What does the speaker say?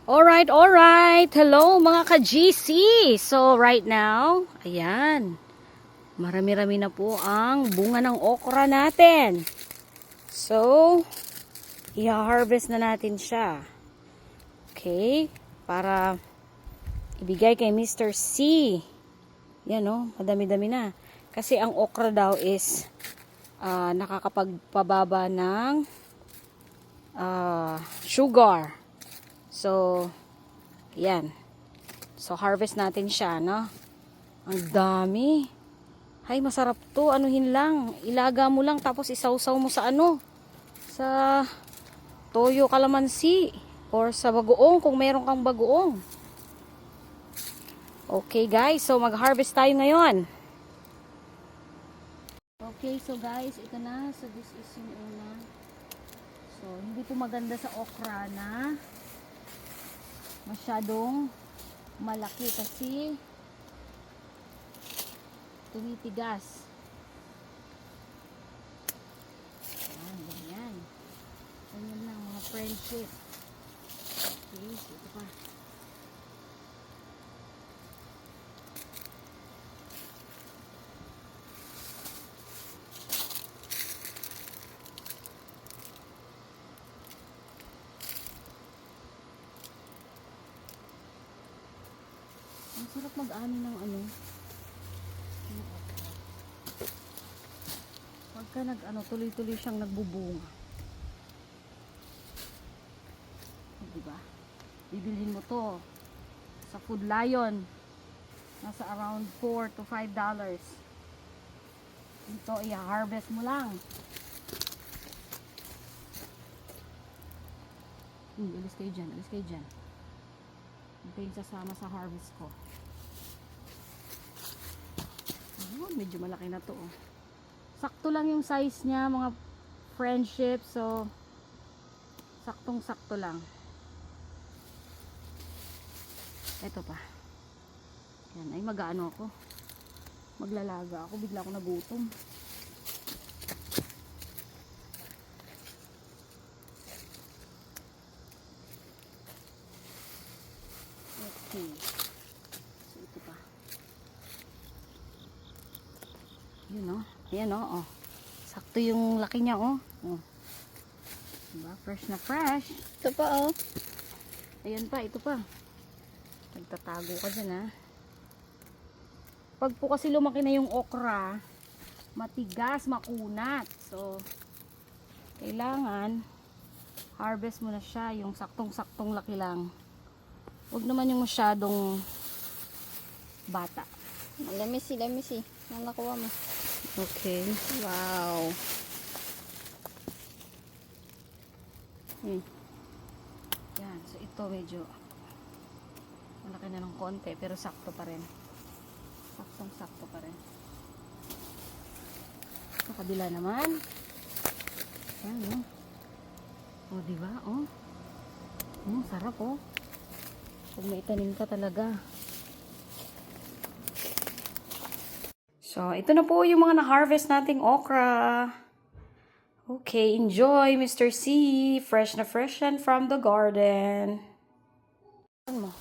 Alright. Hello mga ka-GC. So right now, ayan. Marami-rami na po ang bunga ng okra natin. So, i-harvest na natin siya. Okay? Para ibigay kay Mr. C. Yan o, madami-dami na. Kasi ang okra daw is nakakapagpababa ng sugar. So, yan. So, harvest natin siya, no? Ang dami. Ay, masarap to. Anuhin lang. Ilaga mo lang, tapos isawsaw mo sa ano? Sa toyo kalamansi. Or sa bagoong, kung meron kang bagoong. Okay, guys. So, mag-harvest tayo ngayon. Okay, so guys, ito na. So, this is yung una. So, hindi po maganda sa okra na masyadong malaki kasi tumitigas. Ayan, ganyan. Ganyan lang mga friendship. Okay, so ito pa. Ang sarap mag-ani ng ano. Pagka tuloy-tuloy siyang nagbubunga. Diba? Bibilhin mo to sa Food Lion. Nasa around $4 to $5. Ito, i-harvest mo lang. Alis kayo dyan. Ito yung sasama sa harvest ko. Oh, medyo malaki na to. Oh. Sakto lang yung size niya, mga friendship. So, saktong-sakto lang. Ito pa. Yan, ay mag-ano ako. Maglalaga ako. Bigla ako nagutom. Okay. So, ito pa. Yun o. Ayan o. Oh. Sakto yung laki niya o. Oh. Diba? Fresh na fresh. Ito pa oh. Ayan pa. Ito pa. Nagtatago ka dyan ha. Pag po kasi lumaki na yung okra, matigas, makunat. So, kailangan harvest mo na siya. Yung saktong-saktong laki lang. Huwag naman yung masyadong bata. Lamisi. Ang nakuha mo. Okay. Wow. Yan. So, ito medyo malaki na ng konti, pero sakto pa rin. Saktong-sakto pa rin. Sa kabila naman. Yan, no? O, diba? O. Sarap, o. Pag may itanim ka talaga. So, ito na po yung mga na-harvest nating okra. Okay, enjoy, Mr. C. Fresh na fresh yan from the garden. Ano mo?